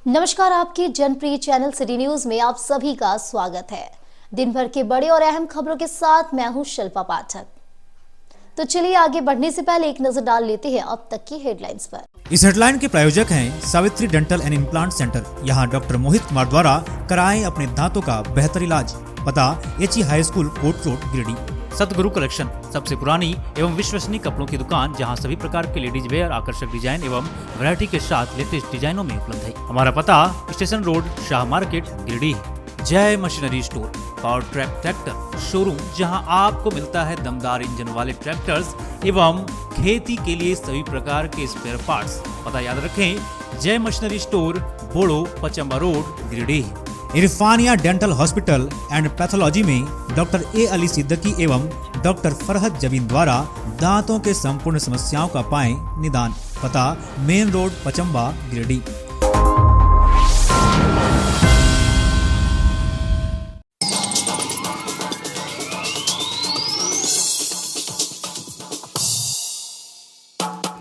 नमस्कार, आपके जनप्रिय channel city news में आप सभी का स्वागत है। दिन भर के बड़े और अहम खबरों के साथ मैं हूं शिल्पा पाठक। तो चलिए आगे बढ़ने से पहले एक नजर डाल लेते हैं अब तक की हेडलाइंस पर। इस हेडलाइन के प्रायोजक हैं Savitri dental and implant centre. यहाँ डॉक्टर मोहित कुमार द्वारा कराएं अपने दांतों का बेहतर इलाज। पता HE high school court road Giridih. Satguru collection, सबसे पुरानी एवं विश्वसनीय कपड़ों की दुकान, जहां सभी प्रकार के लेडीज वेयर, आकर्षक डिजाइन एवं वैरायटी के साथ लेटेस्ट डिजाइनों में उपलब्ध है। हमारा पता station road, Shah market, Giridih. Jai machinery store, power track tractor showroom, जहां आपको मिलता है दमदार इंजन वाले ट्रैक्टर्स एवं खेती के लिए सभी प्रकार के स्पेयर पार्ट्स। पता याद रखें, Jai machinery store, Bodo, Pachamba road, Giridih. Irfania dental hospital and pathology में डॉक्टर ए अली सिद्दीकी एवं डॉक्टर फरहत जबीन द्वारा दांतों के संपूर्ण समस्याओं का पाएं निदान। पता मेन रोड, पचम्बा, गिरिडीह।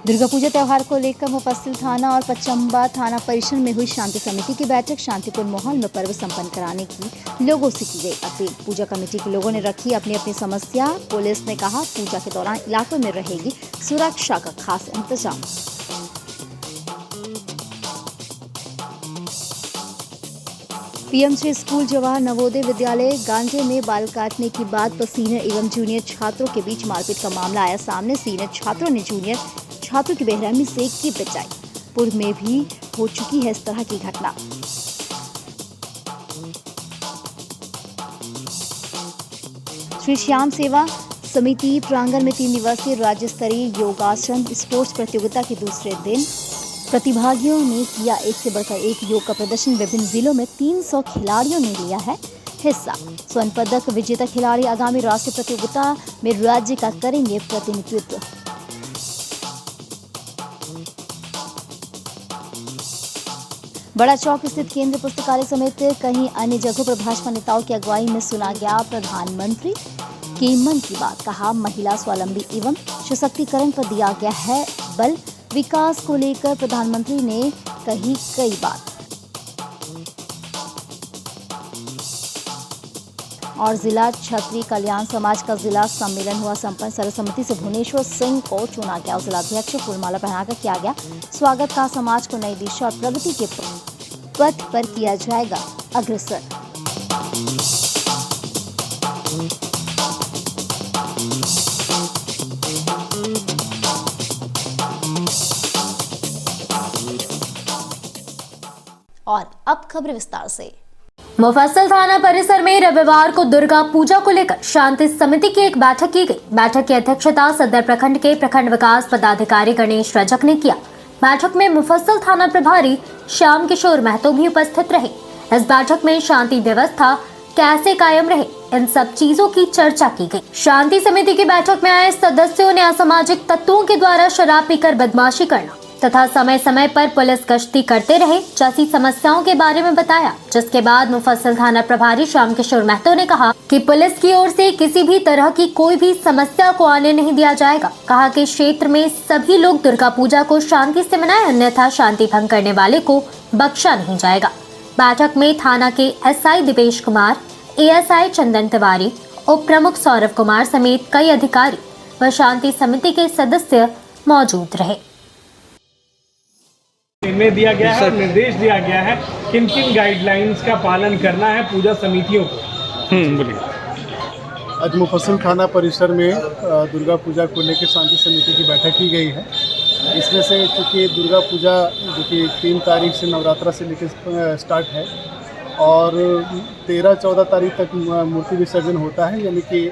दुर्गा पूजा त्योहार को लेकर मुफस्सिल थाना और पचम्बा थाना परिसर में हुई शांति समिति की बैठक। शांतिपूर्ण माहौल में पर्व संपन्न कराने की लोगों से की गई अपील। पूजा कमेटी के लोगों ने रखी अपनी अपनी समस्या। पुलिस ने कहा, पूजा के दौरान इलाकों में रहेगी सुरक्षा का खास इंतजाम। पीएमसी स्कूल जवाहर नवोदय विद्यालय गांजे में बाल काटने की बात पर सीनियर एवं जूनियर छात्रों के बीच मारपीट का मामला आया सामने। सीनियर छात्रों ने जूनियर छात्रों की बेरहमी से की पिटाई। पूर्व में भी हो चुकी है इस तरह की घटना। श्री श्याम सेवा समिति प्रांगण में 3 दिवसीय राज्य स्तरीय योगासन स्पोर्ट्स प्रतियोगिता के दूसरे दिन प्रतिभागियों ने किया एक से बढ़कर एक योग का प्रदर्शन। विभिन्न जिलों में 300 खिलाड़ियों ने लिया है हिस्सा। स्वर्ण पदक विजेता खिलाड़ी आगामी राष्ट्रीय प्रतियोगिता में राज्य का करेंगे प्रतिनिधित्व। बड़ा चौक स्थित केंद्रीय पुस्तकालय समेत कहीं अन्य जगहों पर भाजपा नेताओं की अगुवाई में सुना गया प्रधानमंत्री के मन की बात। कहा, महिला स्वावलंबी एवं सशक्तिकरण पर दिया गया है बल। विकास को लेकर प्रधानमंत्री ने कही कई बात। और जिला क्षत्रिय कल्याण समाज का जिला सम्मेलन हुआ संपन्न। सर्वसम्मति से भुवनेश्वर सिंह को चुना गया जिलाध्यक्ष। फूलमाला पहनाकर किया गया स्वागत। का समाज को नई दिशा और प्रगति के पथ पर किया जाएगा अग्रसर। और अब खबर विस्तार से। मुफस्सिल थाना परिसर में रविवार को दुर्गा पूजा को लेकर शांति समिति की एक बैठक की गई। बैठक की अध्यक्षता सदर प्रखंड के प्रखंड विकास पदाधिकारी गणेश रजक ने किया। बैठक में मुफस्सिल थाना प्रभारी श्याम किशोर महतो भी उपस्थित रहे। इस बैठक में शांति व्यवस्था कैसे कायम रहे, इन सब चीजों की चर्चा की गई। शांति समिति की बैठक में आए सदस्यों ने असामाजिक तत्वों के द्वारा शराब पीकर बदमाशी करना तथा समय समय पर पुलिस गश्ती करते रहे जैसी समस्याओं के बारे में बताया। जिसके बाद मुफस्सिल थाना प्रभारी श्याम किशोर महतो ने कहा कि पुलिस की ओर से किसी भी तरह की कोई भी समस्या को आने नहीं दिया जाएगा। कहा कि क्षेत्र में सभी लोग दुर्गा पूजा को शांति से मनाएं, अन्यथा शांति भंग करने वाले को बख्शा नहीं जाएगा। बैठक में थाना के एसआई दिपेश कुमार, एएसआई चंदन तिवारी, उप प्रमुख सौरभ कुमार समेत कई अधिकारी व शांति समिति के सदस्य मौजूद रहे। निर्णय दिया गया है, निर्देश दिया गया है किन किन गाइडलाइंस का पालन करना है पूजा समितियों को। बोलिए। आज मुफस्सिल थाना परिसर में दुर्गा पूजा को लेकर शांति समिति की बैठक की गई है। इसमें से चूँकि दुर्गा पूजा जो कि 3 तारीख से नवरात्रा से लेकर स्टार्ट है और 13-14 तारीख तक मूर्ति विसर्जन होता है, यानी कि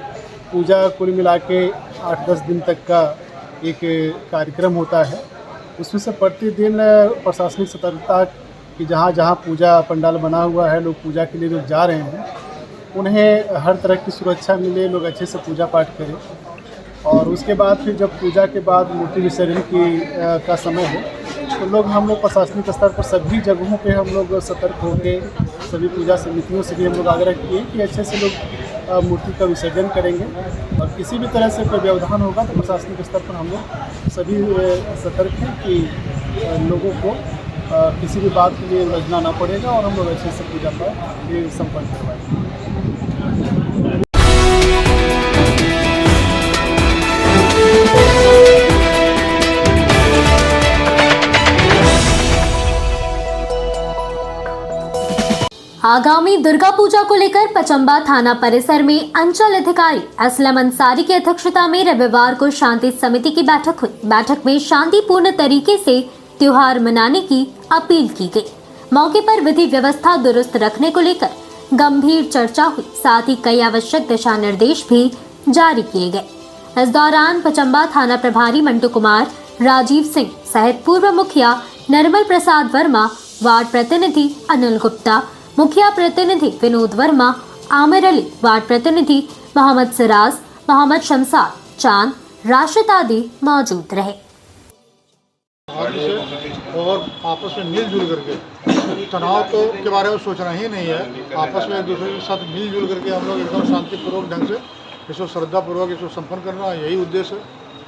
पूजा कुल मिला के 8-10 दिन तक का एक कार्यक्रम होता है। उसमें से प्रतिदिन प्रशासनिक सतर्कता कि जहाँ जहाँ पूजा पंडाल बना हुआ है, लोग पूजा के लिए जो जा रहे हैं उन्हें हर तरह की सुरक्षा मिले, लोग अच्छे से पूजा पाठ करें। और उसके बाद फिर जब पूजा के बाद मूर्ति विसर्जन का समय हो तो हम लोग प्रशासनिक स्तर पर सभी जगहों पे हम लोग सतर्क होकर सभी पूजा समितियों से भी हम लोग आग्रह किए कि अच्छे से लोग मूर्ति का विसर्जन करेंगे और किसी भी तरह से कोई व्यवधान होगा तो प्रशासनिक स्तर पर हम लोग सभी सतर्क हैं कि लोगों को किसी भी बात के लिए उलझना ना पड़ेगा और हम लोग अच्छे से पूजा पाठ ये संपन्न करवाएंगे। आगामी दुर्गा पूजा को लेकर पचंबा थाना परिसर में अंचल अधिकारी असलम अंसारी की अध्यक्षता में रविवार को शांति समिति की बैठक हुई। बैठक में शांतिपूर्ण तरीके से त्योहार मनाने की अपील की गई। मौके पर विधि व्यवस्था दुरुस्त रखने को लेकर गंभीर चर्चा हुई। साथ ही कई आवश्यक दिशा निर्देश भी जारी किए गए। इस दौरान पचंबा थाना प्रभारी मंटू कुमार, राजीव सिंह सहित पूर्व मुखिया निर्मल प्रसाद वर्मा, वार्ड प्रतिनिधि अनिल गुप्ता, मुखिया प्रतिनिधि विनोद वर्मा, आमिर अली, वार्ड प्रतिनिधि मोहम्मद सिराज, मोहम्मद शमसाद, चांद, राशिद आदि मौजूद रहे। और आपस में मिलजुल करके तनाव तो के बारे में सोचना ही नहीं है। आपस में एक दूसरे के साथ मिलजुल करके हम लोग एकदम शांतिपूर्वक ढंग से इसको श्रद्धापूर्वक इसको संपन्न करना, यही उद्देश्य है।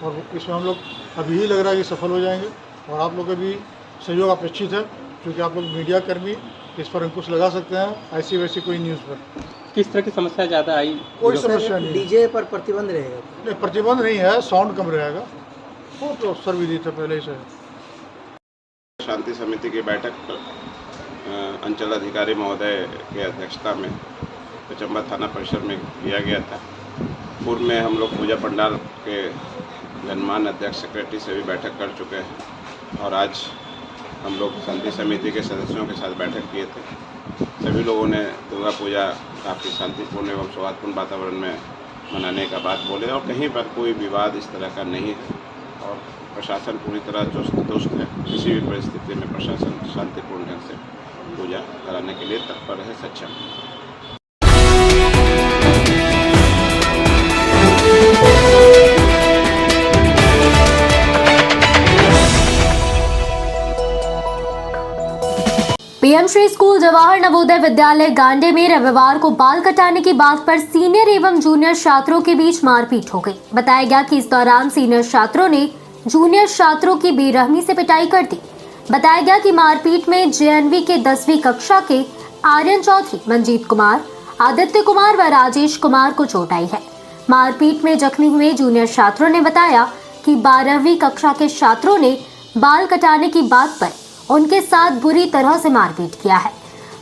और इसमें हम लोग अभी ही लग रहा है कि सफल हो जाएंगे और आप लोग का भी सहयोग अपेक्षित है, क्योंकि आप लोग मीडिया कर्मी इस पर अंकुश लगा सकते हैं। ऐसी वैसी कोई न्यूज़ पर किस तरह की समस्या ज़्यादा आई? कोई समस्या नहीं। डीजे पर प्रतिबंध रहेगा? नहीं, प्रतिबंध नहीं है, साउंड कम रहेगा, वो तो सर्वविदित है पहले ही से। शांति समिति की बैठक अंचल अधिकारी महोदय के अध्यक्षता में पचंबा थाना परिसर में किया गया था। पूर्व में हम लोग पूजा पंडाल के गणमान्य अध्यक्ष सेक्रेटरी से भी बैठक कर चुके हैं और आज हम लोग शांति समिति के सदस्यों के साथ बैठक किए थे। सभी लोगों ने दुर्गा पूजा काफ़ी शांतिपूर्ण एवं सौहार्दपूर्ण वातावरण में मनाने का बात बोले और कहीं पर कोई विवाद इस तरह का नहीं है और प्रशासन पूरी तरह दुरुस्त है। किसी भी परिस्थिति में प्रशासन शांतिपूर्ण ढंग से पूजा कराने के लिए तत्पर है, सक्षम है। पीएम श्री स्कूल जवाहर नवोदय विद्यालय गांडे में रविवार को बाल कटाने की बात पर सीनियर एवं जूनियर छात्रों के बीच मारपीट हो गई। बताया गया कि इस दौरान सीनियर छात्रों ने जूनियर छात्रों की बेरहमी से पिटाई कर दी। बताया गया कि मारपीट में जेएनवी के 10वीं कक्षा के आर्यन चौधरी, मंजीत कुमार, आदित्य कुमार व राजेश कुमार को चोट आई है। मारपीट में जख्मी हुए जूनियर छात्रों ने बताया कि 12वीं कक्षा के छात्रों ने बाल कटाने की बात पर उनके साथ बुरी तरह से मारपीट किया है।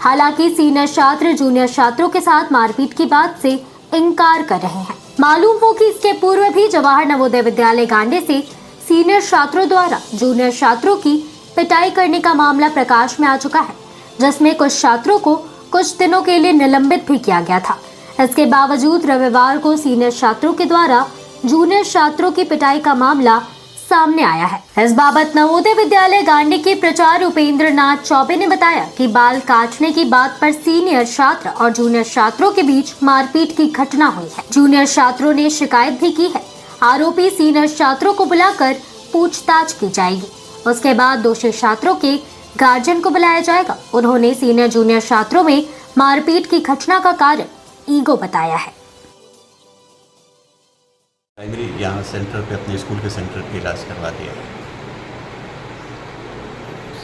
हालांकि सीनियर छात्र जूनियर छात्रों के साथ मारपीट की बात से इनकार कर रहे हैं। मालूम हो कि इसके पूर्व भी जवाहर नवोदय विद्यालय गांडे से सीनियर छात्रों द्वारा जूनियर छात्रों की पिटाई करने का मामला प्रकाश में आ चुका है, जिसमें कुछ छात्रों को कुछ दिनों के लिए निलंबित भी किया गया था। इसके बावजूद रविवार को सीनियर छात्रों के द्वारा जूनियर छात्रों की पिटाई का मामला सामने आया है। इस बाबत नवोदय विद्यालय गांडी के प्राचार्य उपेंद्र नाथ चौबे ने बताया कि बाल काटने की बात पर सीनियर छात्र और जूनियर छात्रों के बीच मारपीट की घटना हुई है। जूनियर छात्रों ने शिकायत भी की है। आरोपी सीनियर छात्रों को बुलाकर पूछताछ की जाएगी। उसके बाद दोषी छात्रों के गार्जियन को बुलाया जाएगा। उन्होंने सीनियर जूनियर छात्रों में मारपीट की घटना का कारण ईगो बताया है। यहाँ सेंटर पे अपने स्कूल के सेंटर पे इलाज करवा दिया।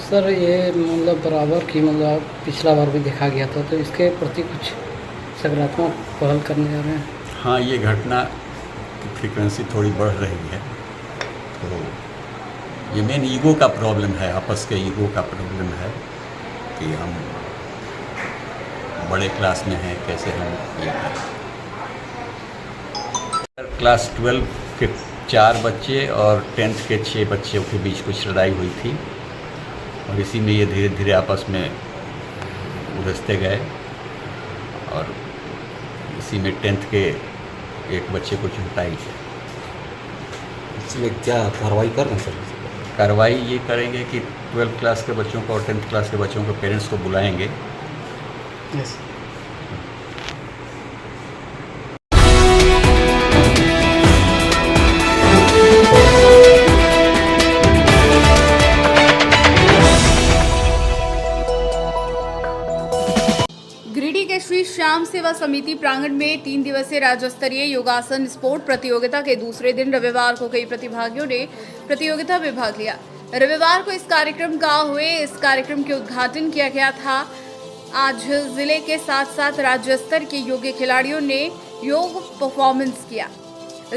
सर ये मतलब बराबर की मतलब पिछला बार भी देखा गया था, तो इसके प्रति कुछ सकारात्मक पहल करने जा रहे हैं? हाँ, ये घटना की फ्रीक्वेंसी थोड़ी बढ़ रही है, तो ये मेन ईगो का प्रॉब्लम है, आपस के ईगो का प्रॉब्लम है कि हम बड़े क्लास में हैं, कैसे हम ये करें। क्लास 12 के 4 बच्चे और 10th के 6 बच्चों के बीच कुछ लड़ाई हुई थी और इसी में ये धीरे धीरे आपस में उलझते गए और इसी में 10th के एक बच्चे को चोट आई। इसमें क्या कार्रवाई कर रहे हैं सर? कार्रवाई ये करेंगे कि 12th क्लास के बच्चों को और 10th क्लास के बच्चों के पेरेंट्स को बुलाएंगे। यस। गिरिडीह के श्री श्याम सेवा समिति प्रांगण में 3 दिवसीय राज्य स्तरीय योगासन स्पोर्ट प्रतियोगिता के दूसरे दिन रविवार को कई प्रतिभागियों ने प्रतियोगिता में भाग लिया। रविवार को इस कार्यक्रम के उद्घाटन किया गया था। आज जिले के साथ साथ राज्य स्तर के योग्य खिलाड़ियों ने योग परफॉर्मेंस किया।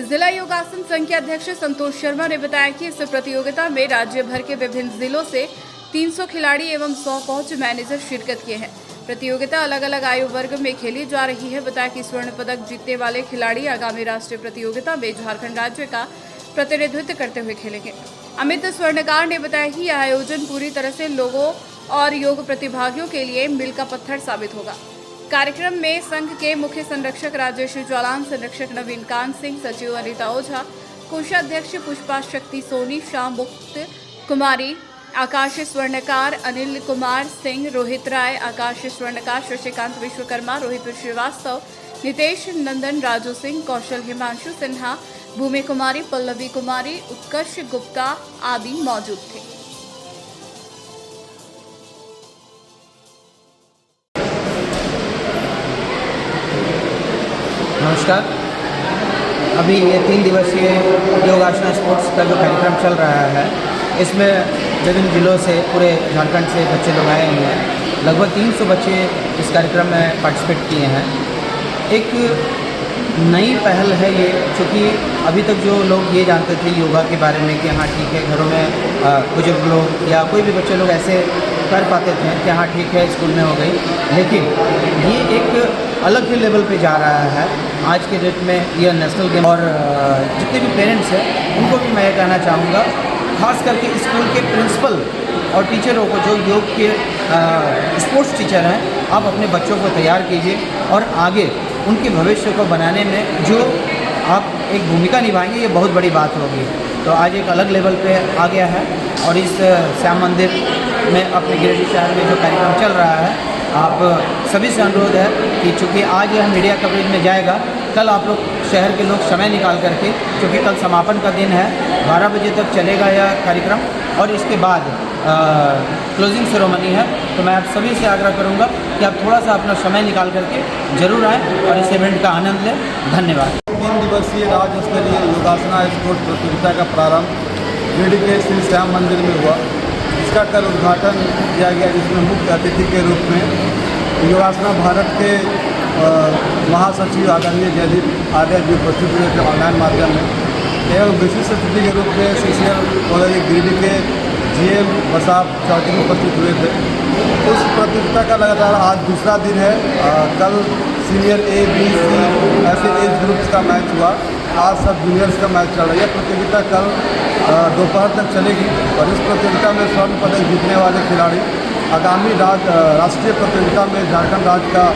जिला योगासन संघ के अध्यक्ष संतोष शर्मा ने बताया कि इस प्रतियोगिता में राज्य भर के विभिन्न जिलों से 300 खिलाड़ी एवं 100 कोच मैनेजर शिरकत किए हैं। प्रतियोगिता अलग अलग आयु वर्ग में खेली जा रही है। बताया कि स्वर्ण पदक जीतने वाले खिलाड़ी आगामी राष्ट्रीय प्रतियोगिता में झारखंड राज्य का प्रतिनिधित्व करते हुए खेलेंगे। अमित स्वर्णकार ने बताया कि यह आयोजन पूरी तरह से लोगों और योग प्रतिभागियों के लिए मील का पत्थर साबित होगा। कार्यक्रम में संघ के मुख्य संरक्षक राजेश ज्वालान, संरक्षक नवीन कांत सिंह, सचिव अनिता ओझा, कोषाध्यक्ष पुष्पा शक्ति सोनी, श्याम मुक्त कुमारी, आकाश स्वर्णकार, अनिल कुमार सिंह, रोहित राय, आकाश स्वर्णकार, शशिकांत विश्वकर्मा, रोहित श्रीवास्तव, नितेश नंदन, राजू सिंह, कौशल हिमांशु सिन्हा, भूमि कुमारी, पल्लवी कुमारी, उत्कर्ष गुप्ता आदि मौजूद थे। नमस्कार। अभी ये 3 दिवसीय योगासन स्पोर्ट्स का जो कार्यक्रम चल रहा है, इसमें विभिन्न जिलों से पूरे झारखंड से बच्चे लोग आए हुए हैं। लगभग 300 बच्चे इस कार्यक्रम में पार्टिसिपेट किए हैं। एक नई पहल है ये, क्योंकि अभी तक जो लोग ये जानते थे योगा के बारे में कि हाँ ठीक है, घरों में बुजुर्ग लोग या कोई भी बच्चे लोग ऐसे कर पाते थे कि हाँ ठीक है स्कूल में हो गई, लेकिन ये एक अलग ही लेवल पे जा रहा है। आज के डेट में यह नेशनल गेम, और जितने भी पेरेंट्स हैं उनको भी मैं ये कहना चाहूँगा, खास करके स्कूल के प्रिंसिपल और टीचरों को जो योग के स्पोर्ट्स टीचर हैं, आप अपने बच्चों को तैयार कीजिए और आगे उनके भविष्य को बनाने में जो आप एक भूमिका निभाएंगे, ये बहुत बड़ी बात होगी। तो आज एक अलग लेवल पे आ गया है और इस श्याम मंदिर में अपने गिरिडीह शहर में जो कार्यक्रम चल रहा है, आप सभी से अनुरोध है कि चूँकि आज यह मीडिया कवरेज में जाएगा, कल आप लोग शहर के लोग समय निकाल करके, क्योंकि कल समापन का दिन है, 12 बजे तक चलेगा यह कार्यक्रम और इसके बाद क्लोजिंग सेरेमनी है। तो मैं आप सभी से आग्रह करूंगा कि आप थोड़ा सा अपना समय निकाल करके जरूर आएँ और इस इवेंट का आनंद लें। धन्यवाद। 3 दिवसीय राज्य स्तरीय योगासना स्पोर्ट्स प्रतियोगिता का प्रारंभ गिरिडीह के श्री श्याम मंदिर में हुआ। इसका कल उद्घाटन किया गया, जिसमें मुख्य अतिथि के रूप में योगासना भारत के महासचिव आदरणीय जयदीप आर्य जी उपस्थित हुए थे ऑनलाइन माध्यम में, एवं विशिष्ट अतिथि के रूप में CCL कॉलेज गिरिडीह के GM बसाब चौधरी उपस्थित हुए थे। उस प्रतियोगिता का लगातार आज दूसरा दिन है। कल सीनियर A, B, C ऐसे एज ग्रुप्स का मैच हुआ, आज सब जूनियर्स का मैच चल रहा है। यह प्रतियोगिता कल दोपहर तक चलेगी और इस प्रतियोगिता में स्वर्ण पदक जीतने वाले खिलाड़ी आगामी राष्ट्रीय प्रतियोगिता में झारखंड राज्य का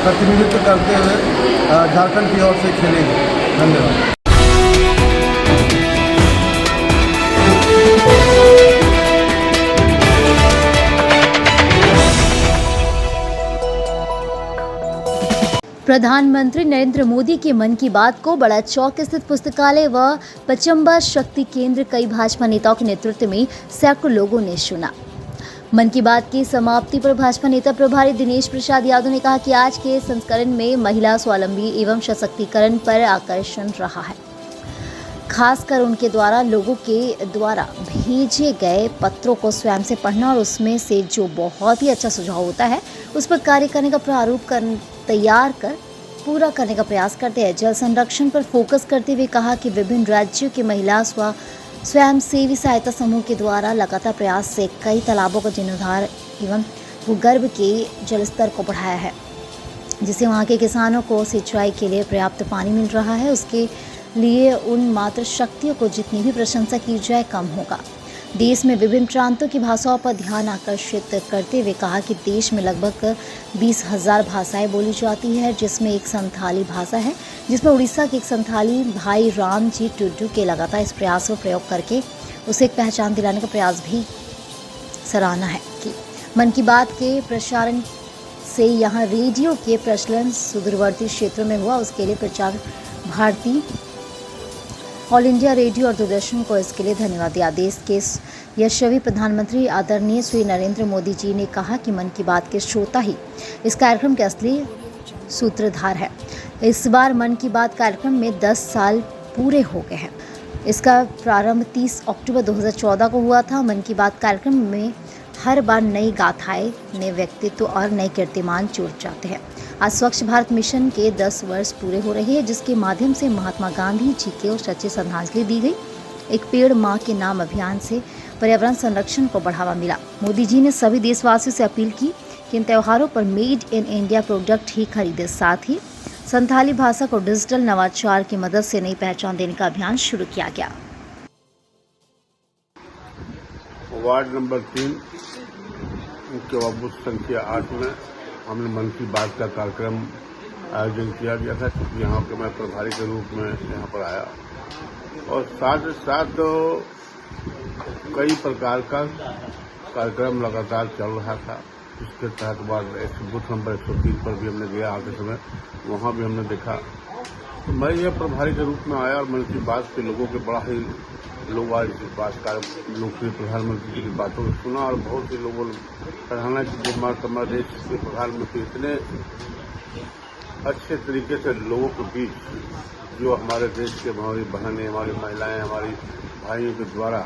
प्रतिनिधित्व करते हुए झारखंड की ओर से खेलेंगे। धन्यवाद। प्रधानमंत्री नरेंद्र मोदी के मन की बात को बड़ा चौक स्थित पुस्तकालय व पचम्बा शक्ति केंद्र कई भाजपा नेताओं के नेतृत्व में सैकड़ों लोगों ने सुना। मन की बात की समाप्ति पर भाजपा नेता प्रभारी दिनेश प्रसाद यादव ने कहा कि आज के संस्करण में महिला स्वावलंबी एवं सशक्तिकरण पर आकर्षण रहा है। खासकर उनके द्वारा लोगों के द्वारा भेजे गए पत्रों को स्वयं से पढ़ना और उसमें से जो बहुत ही अच्छा सुझाव होता है उस पर कार्य करने का प्रारूप तैयार कर पूरा करने का प्रयास करते हैं। जल संरक्षण पर फोकस करते हुए कहा कि विभिन्न राज्यों की महिला स्वयं सेवी सहायता समूह के द्वारा लगातार प्रयास से कई तालाबों का जीर्णोद्धार एवं भूगर्भ के जलस्तर को बढ़ाया है, जिससे वहाँ के किसानों को सिंचाई के लिए पर्याप्त पानी मिल रहा है। उसके लिए उन मात्र शक्तियों को जितनी भी प्रशंसा की जाए कम होगा। देश में विभिन्न प्रांतों की भाषाओं पर ध्यान आकर्षित करते हुए कहा कि देश में लगभग 20,000 भाषाएं बोली जाती है, जिसमें एक संथाली भाषा है, जिसमें उड़ीसा के एक संथाली भाई राम जी टुडू के लगातार इस प्रयास को प्रयोग करके उसे एक पहचान दिलाने का प्रयास भी सराहना है कि मन की बात के प्रसारण से यहाँ रेडियो के प्रचलन सुदूरवर्ती क्षेत्रों में हुआ। उसके लिए प्रचार भारती ऑल इंडिया रेडियो और दूरदर्शन को इसके लिए धन्यवाद दिया। देश के यशस्वी प्रधानमंत्री आदरणीय श्री नरेंद्र मोदी जी ने कहा कि मन की बात के श्रोता ही इस कार्यक्रम के असली सूत्रधार है। इस बार मन की बात कार्यक्रम में 10 साल पूरे हो गए हैं। इसका प्रारंभ 30 अक्टूबर 2014 को हुआ था। मन की बात कार्यक्रम में हर बार नई गाथाएं, नए व्यक्तित्व और नए कीर्तिमान जुड़ जाते हैं। आज स्वच्छ भारत मिशन के 10 वर्ष पूरे हो रहे हैं, जिसके माध्यम से महात्मा गांधी जी के सच्चे श्रद्धांजलि दी गई। एक पेड़ माँ के नाम अभियान से पर्यावरण संरक्षण को बढ़ावा मिला। मोदी जी ने सभी देशवासियों से अपील की कि इन त्योहारों पर मेड इन इंडिया प्रोडक्ट ही खरीदें। साथ ही संथाली भाषा को डिजिटल नवाचार की मदद से नई पहचान देने का अभियान शुरू किया गया। वार्ड नंबर 3 मुख्य बूथ संख्या 8 में हमने मन की बात का कार्यक्रम आयोजन किया गया था, क्योंकि यहाँ के मैं प्रभारी के रूप में यहाँ पर आया और साथ साथ कई प्रकार का कार्यक्रम लगातार चल रहा था। इसके तहत वार्ड बूथ नंबर 103 पर भी हमने गया आते समय, वहाँ भी हमने देखा। तो मैं यह प्रभारी के रूप में आया और मन की बात के लोगों के बड़ा ही लोग आज इस बात का लोकप्रिय प्रधानमंत्री जी की बातों को सुना और बहुत से लोगों ने सराहना की हमारे देश के प्रधानमंत्री इतने अच्छे तरीके से लोगों के बीच जो हमारे देश के हमारी बहनें, हमारी महिलाएं, हमारी भाइयों के द्वारा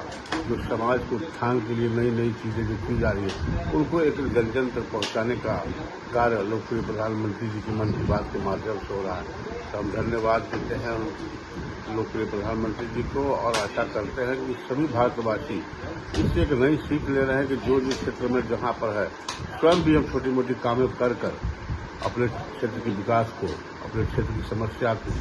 जो समाज को उत्थान के लिए नई नई चीजें जो की जा रही है, उनको एक जन जन तक पहुंचाने का कार्य लोकप्रिय प्रधानमंत्री जी की मन की बात के माध्यम से हो रहा है। तो हम धन्यवाद देते हैं लोकप्रिय प्रधानमंत्री जी को और आशा करते हैं कि सभी भारतवासी इससे एक नई सीख ले रहे हैं कि जो जिस क्षेत्र में जहाँ पर है, स्वयं भी हम छोटी मोटी कामें कर अपने क्षेत्र के विकास को, अपने क्षेत्र की समस्या को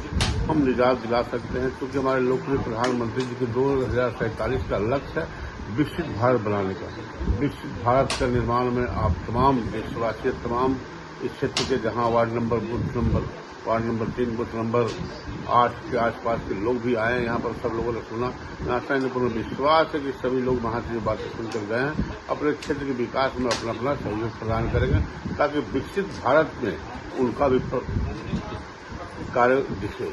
हम निजात दिला सकते हैं, क्योंकि हमारे लोकप्रिय प्रधानमंत्री जी के 2047 का लक्ष्य है विकसित भारत बनाने का। विकसित भारत का निर्माण में आप तमाम देशवासी, तमाम इस क्षेत्र के जहां वार्ड नंबर 3 बूथ नंबर 8 के आसपास के लोग भी आए हैं यहाँ पर, सब लोगों ने सुना। आशा है पूर्ण विश्वास है कि सभी लोग वहाँ से बातें सुनकर गए हैं, अपने क्षेत्र के विकास में अपना अपना सहयोग प्रदान करेंगे, ताकि विकसित भारत में उनका भी कार्य दिखे।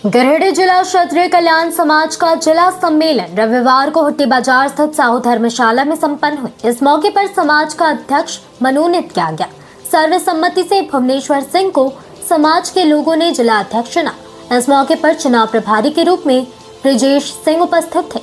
गिरिडीह जिला क्षत्रिय कल्याण समाज का जिला सम्मेलन रविवार को हुट्टी बाजार स्थित साहू धर्मशाला में संपन्न हुई। इस मौके पर समाज का अध्यक्ष मनोनीत किया गया। सर्वसम्मति से भुवनेश्वर सिंह को समाज के लोगों ने जिला अध्यक्ष चुना। इस मौके पर चुनाव प्रभारी के रूप में ब्रजेश सिंह उपस्थित थे।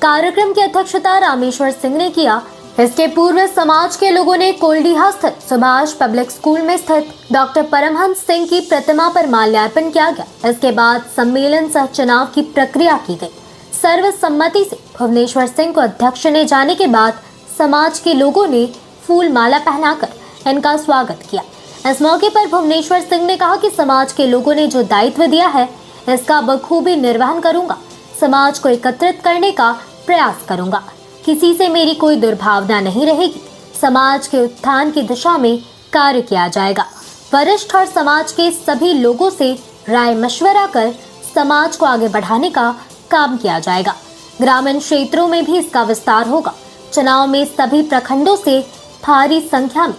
कार्यक्रम की अध्यक्षता रामेश्वर सिंह ने किया। इसके पूर्व समाज के लोगों ने कोल्डीहा स्थित सुभाष पब्लिक स्कूल में स्थित डॉक्टर परमहंस सिंह की प्रतिमा पर माल्यार्पण किया गया। इसके बाद सम्मेलन सह चुनाव की प्रक्रिया की गई। सर्वसम्मति से भुवनेश्वर सिंह को अध्यक्ष चुने जाने के बाद समाज के लोगों ने फूल माला पहनाकर इनका स्वागत किया। इस मौके पर भुवनेश्वर सिंह ने कहा कि समाज के लोगों ने जो दायित्व दिया है, इसका बखूबी निर्वहन करूंगा। समाज को एकत्रित करने का प्रयास करूंगा। किसी से मेरी कोई दुर्भावना नहीं रहेगी। समाज के उत्थान की दिशा में कार्य किया जाएगा। वरिष्ठ और समाज के सभी लोगों से राय मशवरा कर समाज को आगे बढ़ाने का काम किया जाएगा। ग्रामीण क्षेत्रों में भी इसका विस्तार होगा। चुनाव में सभी प्रखंडों से भारी संख्या में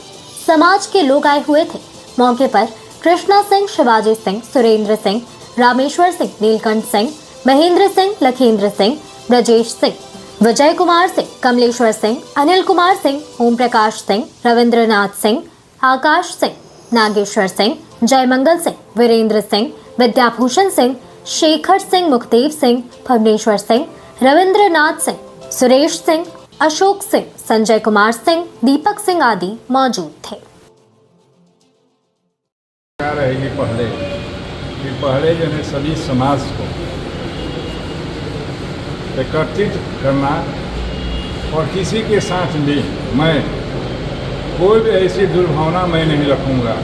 समाज के लोग आए हुए थे। मौके पर कृष्णा सिंह, शिवाजी सिंह, सुरेंद्र सिंह, रामेश्वर सिंह, नीलकंठ सिंह, महेंद्र सिंह, लखेंद्र सिंह, ब्रजेश सिंह, विजय कुमार सिंह, कमलेश्वर सिंह, अनिल कुमार सिंह, ओम प्रकाश सिंह, रविंद्रनाथ सिंह, आकाश सिंह, नागेश्वर सिंह, जयमंगल सिंह, वीरेंद्र सिंह, विद्याभूषण सिंह, शेखर सिंह, मुखदेव सिंह, भुवनेश्वर सिंह, रविंद्रनाथ सिंह, सुरेश सिंह, अशोक सिंह, संजय कुमार सिंह, दीपक सिंह आदि मौजूद थे। क्या रहेगी पहले जो है सभी समाज को एकत्रित करना और किसी के साथ भी मैं कोई भी ऐसी दुर्भावना मैं नहीं रखूँगा।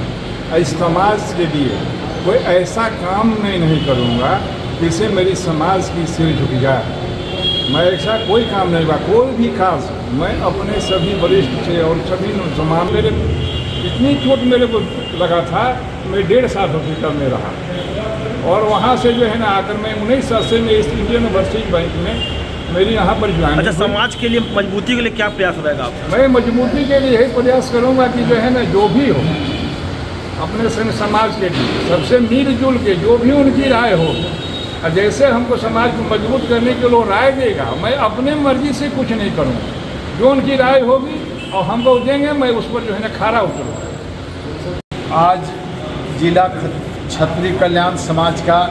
इस समाज के लिए कोई ऐसा काम मैं नहीं करूँगा जिससे मेरी समाज की सिर झुक जाए। मैं ऐसा कोई काम नहीं हुआ, कोई भी खास मैं अपने सभी वरिष्ठ से और सभी तमाम मेरे इतनी चोट मेरे को लगा था, मैं 1.5 साल हॉस्पिटल में रहा और वहाँ से जो है ना आकर मैं 1980 में इस इंडियन ओवरसीज बैंक में मेरी यहाँ पर ज्वाइन। अच्छा, समाज के लिए मजबूती के लिए क्या प्रयास रहेगा आपका? मैं मजबूती के लिए यही प्रयास करूँगा कि जो है ना जो भी हो अपने संग समाज के लिए सबसे मिलजुल के जो भी उनकी राय हो, जैसे हमको समाज को मजबूत करने के लिए राय देगा, मैं अपने मर्जी से कुछ नहीं करूँगा। जो उनकी राय होगी और हम लोग देंगे, मैं उस पर जो है ना खरा उतरूँगा। आज जिला क्षत्रिय कल्याण समाज का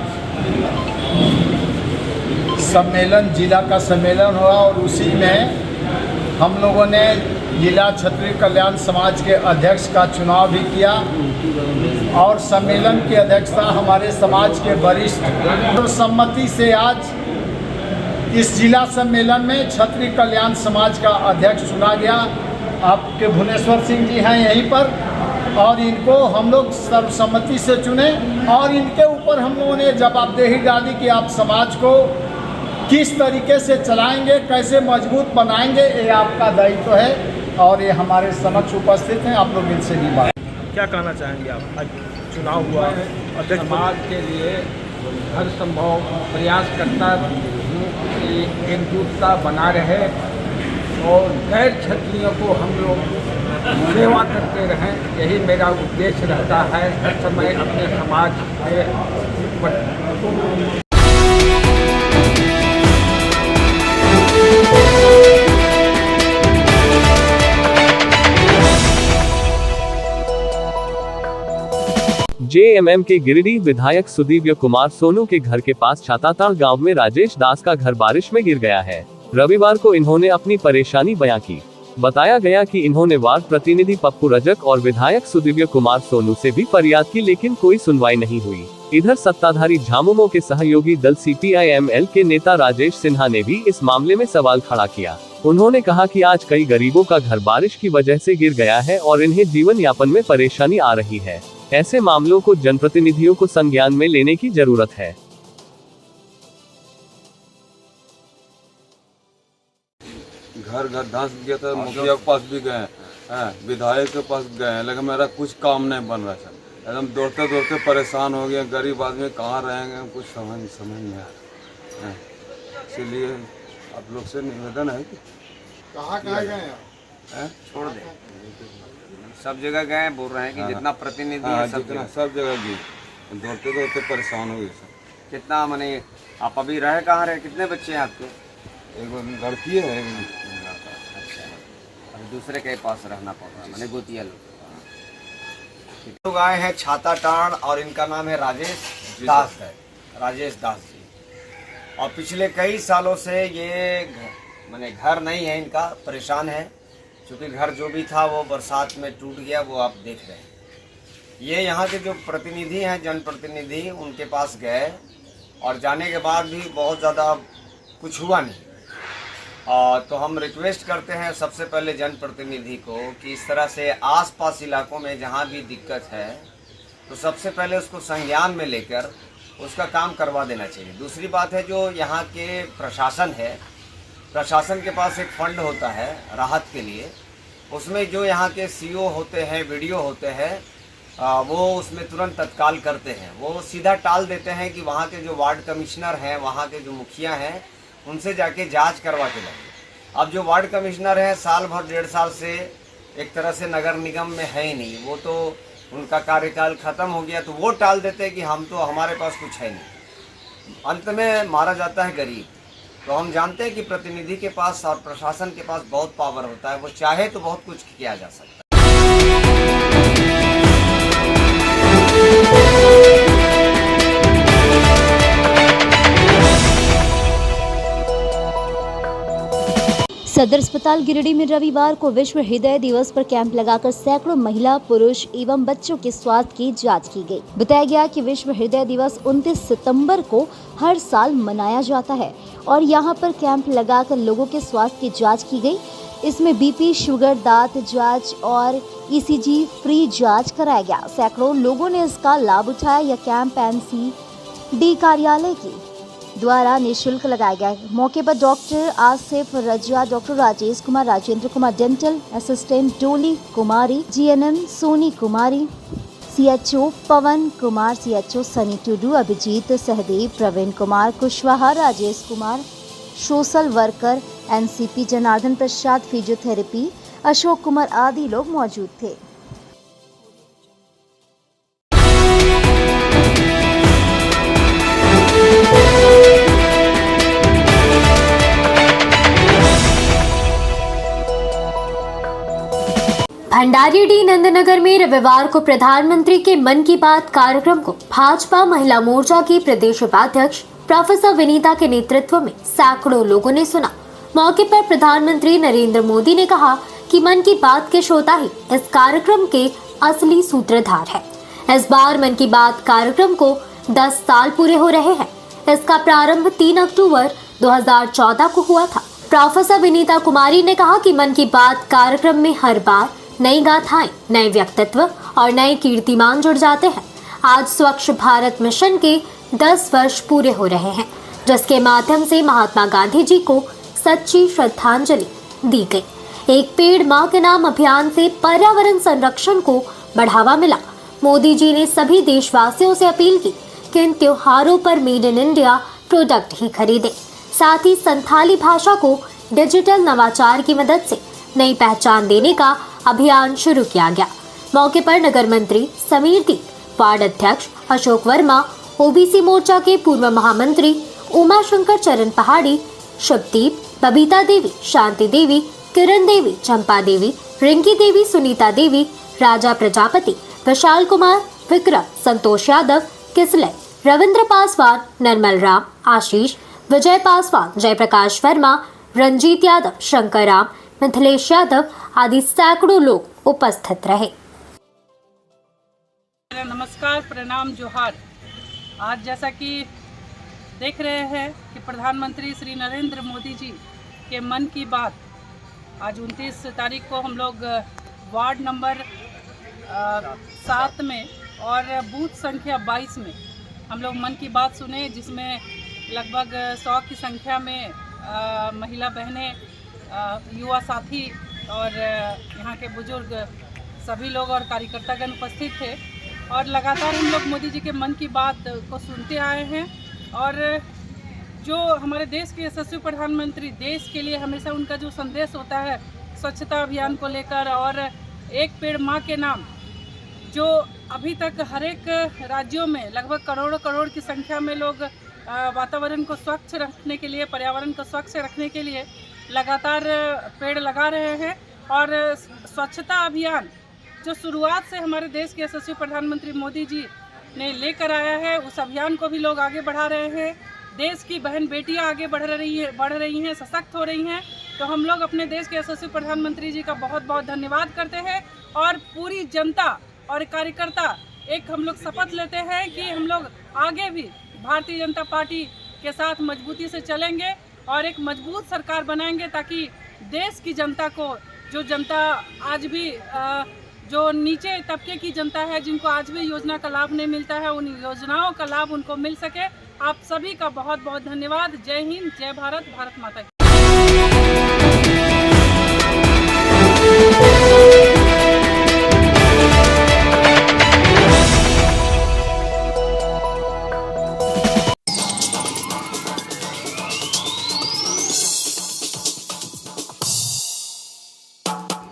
सम्मेलन, जिला का सम्मेलन हुआ और उसी में हम लोगों ने जिला क्षत्रिय कल्याण समाज के अध्यक्ष का चुनाव भी किया और सम्मेलन की अध्यक्षता हमारे समाज के वरिष्ठ सर्वसम्मति से आज इस जिला सम्मेलन में क्षत्रिय कल्याण समाज का अध्यक्ष चुना गया। आपके भुवनेश्वर सिंह जी हैं यहीं पर और इनको हम लोग सर्वसम्मति से चुने और इनके ऊपर हम लोगों ने जवाबदेही डाली कि आप समाज को किस तरीके से चलाएंगे, कैसे मजबूत बनाएंगे, ये आपका दायित्व है और ये हमारे समक्ष उपस्थित हैं। आप लोग इनसे भी बात क्या कहना चाहेंगे आप? आज चुनाव हुआ, अध्यक्ष समाज के लिए हर संभव प्रयास करता हूँ कि एकजुटता बना रहे और गैर क्षत्रियों को हम लोग सेवा करते रहें, यही मेरा उद्देश्य रहता है हर समय अपने समाज के। जेएमएम के गिरिडीह विधायक सुदीव्य कुमार सोनू के घर के पास छाताताड़ गांव में राजेश दास का घर बारिश में गिर गया है। रविवार को इन्होंने अपनी परेशानी बयां की। बताया गया कि इन्होंने वार्ड प्रतिनिधि पप्पू रजक और विधायक सुदीव्य कुमार सोनू से भी फरियाद की, लेकिन कोई सुनवाई नहीं हुई। इधर सत्ताधारी झामुमो के सहयोगी दल CPIML के नेता राजेश सिन्हा ने भी इस मामले में सवाल खड़ा किया। उन्होंने कहा कि आज कई गरीबों का घर बारिश की वजह से गिर गया है और इन्हें जीवन यापन में परेशानी आ रही है। ऐसे मामलों को जनप्रतिनिधियों को संज्ञान में लेने की जरूरत है। घर धंस गया था, मुखिया के पास भी गए हैं, विधायक के पास गए हैं, लेकिन मेरा कुछ काम नहीं बन रहा है। एकदम दौड़ते दौड़ते परेशान हो गए। गरीब आदमी कहाँ रहेंगे, कुछ समझ नहीं आ रहा है। इसीलिए आप लोग से निवेदन है कि कहाँ गए हैं? छोड़ दें, सब जगह गए, बोल रहे हैं कि जितना प्रतिनिधि है सब जगह गए, दौड़ते दौड़ते परेशान हो गए सब। कितना माने आप अभी रहे कहाँ रहे? कितने बच्चे हैं आपके? एक लड़की है, अच्छा, अभी दूसरे के पास रहना पड़ रहा है, माने गोतिया लोग आए हैं छाताटाड़ और इनका नाम है राजेश दास है, राजेश दास जी। और पिछले कई सालों से ये माने घर नहीं है इनका, परेशान है क्योंकि घर जो भी था वो बरसात में टूट गया, वो आप देख रहे हैं। ये यहाँ के जो प्रतिनिधि हैं, जनप्रतिनिधि, उनके पास गए और जाने के बाद भी बहुत ज़्यादा कुछ हुआ नहीं। तो हम रिक्वेस्ट करते हैं सबसे पहले जनप्रतिनिधि को कि इस तरह से आसपास इलाकों में जहाँ भी दिक्कत है तो सबसे पहले उसको संज्ञान में लेकर उसका काम करवा देना चाहिए। दूसरी बात है, जो यहाँ के प्रशासन है, प्रशासन के पास एक फंड होता है राहत के लिए, उसमें जो यहाँ के CO होते हैं, VDO होते हैं, वो उसमें तुरंत तत्काल करते हैं। वो सीधा टाल देते हैं कि वहाँ के जो वार्ड कमिश्नर हैं, वहाँ के जो मुखिया हैं, उनसे जाके जांच करवा के लाइए। अब जो वार्ड कमिश्नर हैं साल भर 1.5 साल से एक तरह से नगर निगम में है ही नहीं, वो तो उनका कार्यकाल ख़त्म हो गया, तो वो टाल देते हैं कि हम तो हमारे पास कुछ है नहीं। अंत में मारा जाता है गरीब। तो हम जानते हैं कि प्रतिनिधि के पास और प्रशासन के पास बहुत पावर होता है, वो चाहे तो बहुत कुछ किया जा सकता है। सदर अस्पताल गिरिडीह में रविवार को विश्व हृदय दिवस पर कैंप लगाकर सैकड़ों महिला, पुरुष एवं बच्चों के स्वास्थ्य की जांच की गई। बताया गया कि विश्व हृदय दिवस 29 सितंबर को हर साल मनाया जाता है और यहां पर कैंप लगाकर लोगों के स्वास्थ्य की जांच की गई। इसमें BP, शुगर, दांत जांच और ECG फ्री जांच कराया गया। सैकड़ों लोगों ने इसका लाभ उठाया। यह कैंप NCD कार्यालय की द्वारा निःशुल्क लगाया गया। मौके पर doctor Asif Raza, doctor Rajesh Kumar, Rajendra Kumar, dental assistant Dolly Kumari, GNM Soni Kumari, CHO Pawan Kumar, CHO Sunny Tudu, Abhijeet Sahdev, Praveen Kumar Kushwaha, Rajesh Kumar social worker, NCP Janardan Prasad physiotherapy, Ashok Kumar आदि लोग मौजूद थे। भंडारी डी नंदनगर में रविवार को प्रधानमंत्री के मन की बात कार्यक्रम को भाजपा महिला मोर्चा की प्रदेश उपाध्यक्ष प्रोफेसर विनीता के नेतृत्व में सैकड़ों लोगों ने सुना। मौके पर प्रधानमंत्री नरेंद्र मोदी ने कहा कि मन की बात के श्रोता ही इस कार्यक्रम के असली सूत्रधार है। इस बार मन की बात कार्यक्रम को 10 साल पूरे हो रहे हैं। इसका प्रारंभ 3 अक्टूबर 2014 को हुआ था। प्रोफेसर विनीता कुमारी ने कहा कि मन की बात कार्यक्रम में हर बार नई गाथाएं, नए व्यक्तित्व और नए कीर्तिमान जुड़ जाते हैं। आज स्वच्छ भारत मिशन के 10 वर्ष पूरे हो रहे हैं, जिसके माध्यम से महात्मा गांधी जी को सच्ची श्रद्धांजलि दी गई। एक पेड़ मां के नाम अभियान से पर्यावरण संरक्षण को बढ़ावा मिला। मोदी जी ने सभी देशवासियों से अपील की कि इन त्योहारों पर मेड इन इंडिया प्रोडक्ट ही खरीदें। साथ ही संथाली भाषा को डिजिटल नवाचार की मदद से नई पहचान देने का अभियान शुरू किया गया। मौके पर नगर मंत्री समीर दी, वार्ड अध्यक्ष अशोक वर्मा, ओबीसी मोर्चा के पूर्व महामंत्री उमा शंकर चरण पहाड़ी, शुभदीप, बबीता देवी, शांति देवी, किरण देवी, चंपा देवी, रिंकी देवी, सुनीता देवी, राजा प्रजापति, विशाल कुमार, विक्रम, संतोष यादव, किसले, रविंद्र पासवान, निर्मल राम, आशीष, विजय पासवान, जयप्रकाश वर्मा, रंजीत यादव, शंकर राम, मिथिलेश यादव आदि सैकड़ों लोग उपस्थित रहे। नमस्कार, प्रणाम, जोहार। आज जैसा कि देख रहे हैं कि प्रधानमंत्री श्री नरेंद्र मोदी जी के मन की बात आज 29 तारीख को हम लोग वार्ड नंबर 7 में और बूथ संख्या 22 में हम लोग मन की बात सुने, जिसमें लगभग 100 की संख्या में महिला बहनें, युवा साथी और यहाँ के बुजुर्ग सभी लोग और कार्यकर्तागण उपस्थित थे। और लगातार हम लोग मोदी जी के मन की बात को सुनते आए हैं। और जो हमारे देश के यशस्वी प्रधानमंत्री, देश के लिए हमेशा उनका जो संदेश होता है स्वच्छता अभियान को लेकर और एक पेड़ माँ के नाम, जो अभी तक हर एक राज्यों में लगभग करोड़ की संख्या में लोग वातावरण को स्वच्छ रखने के लिए, पर्यावरण को स्वच्छ रखने के लिए लगातार पेड़ लगा रहे हैं। और स्वच्छता अभियान जो शुरुआत से हमारे देश के यशस्वी प्रधानमंत्री मोदी जी ने लेकर आया है, उस अभियान को भी लोग आगे बढ़ा रहे हैं। देश की बहन बेटियां आगे बढ़ रही हैं, सशक्त हो रही हैं। तो हम लोग अपने देश के यशस्वी प्रधानमंत्री जी का बहुत बहुत धन्यवाद करते हैं। और पूरी जनता और कार्यकर्ता एक हम लोग शपथ लेते हैं कि हम लोग आगे भी भारतीय जनता पार्टी के साथ मजबूती से चलेंगे और एक मजबूत सरकार बनाएंगे, ताकि देश की जनता को, जो जनता आज भी जो नीचे तबके की जनता है, जिनको आज भी योजना का लाभ नहीं मिलता है, उन योजनाओं का लाभ उनको मिल सके। आप सभी का बहुत बहुत धन्यवाद। जय हिंद, जय भारत, भारत माता की।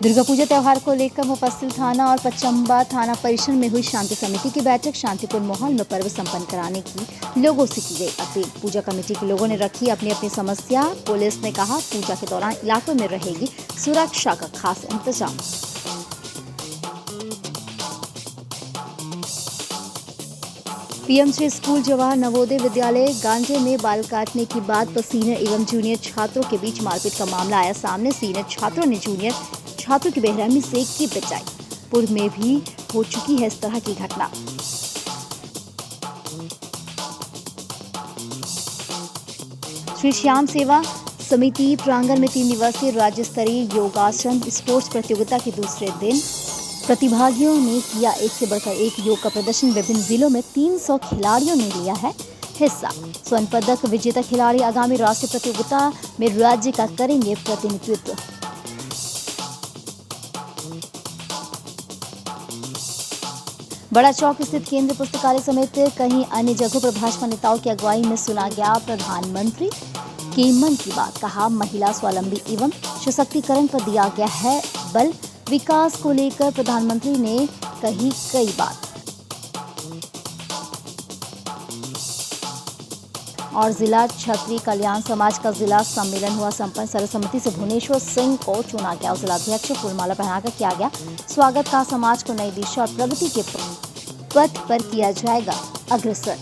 दुर्गा पूजा त्यौहार को लेकर मुफस्सिल थाना और पचम्बा थाना परिसर में हुई शांति समिति की बैठक। शांतिपूर्ण माहौल में पर्व संपन्न कराने की लोगों से की गई अपील। पूजा कमेटी के लोगों ने रखी अपनी अपनी समस्या। पुलिस ने कहा पूजा के दौरान इलाकों में रहेगी सुरक्षा का खास इंतजाम। पीएमसी स्कूल जवाहर नवोदय विद्यालय गांजे में बाल काटने की बात पर सीनियर एवं जूनियर छात्रों के बीच मारपीट का मामला आया सामने। सीनियर छात्रों ने जूनियर छात्रों की बेरहमी से की बचाई। पूर्व में भी हो चुकी है इस तरह की घटना। श्री श्याम सेवा समिति प्रांगण में 3 दिवसीय राज्य स्तरीय योगासन स्पोर्ट्स प्रतियोगिता के दूसरे दिन प्रतिभागियों ने किया एक से बढ़कर एक योग का प्रदर्शन। विभिन्न जिलों में 300 खिलाड़ियों ने लिया है हिस्सा। स्वर्ण पदक विजेता खिलाड़ी आगामी राष्ट्रीय प्रतियोगिता में राज्य का करेंगे प्रतिनिधित्व। बड़ा चौक स्थित केंद्रीय पुस्तकालय समेत कई अन्य जगहों पर भाजपा नेताओं की अगुवाई में सुना गया प्रधानमंत्री के मन की बात। कहा महिला स्वावलंबी एवं सशक्तिकरण पर दिया गया है बल। विकास को लेकर प्रधानमंत्री ने कही कई बात। और जिला छत्री कल्याण समाज का जिला सम्मेलन हुआ संपन्न। सर्वसम्मति से भुवनेश्वर सिंह को चुना गया। जिलाध्यक्ष फूलमाला पहनाकर किया गया स्वागत का। समाज को नई दिशा और प्रगति के पथ पर किया जाएगा अग्रसर।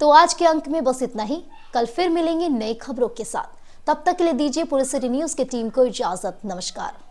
तो आज के अंक में बस इतना ही। कल फिर मिलेंगे नई खबरों के साथ। तब तक के लिए दीजिए पूरे सिटी न्यूज की टीम को इजाजत। नमस्कार।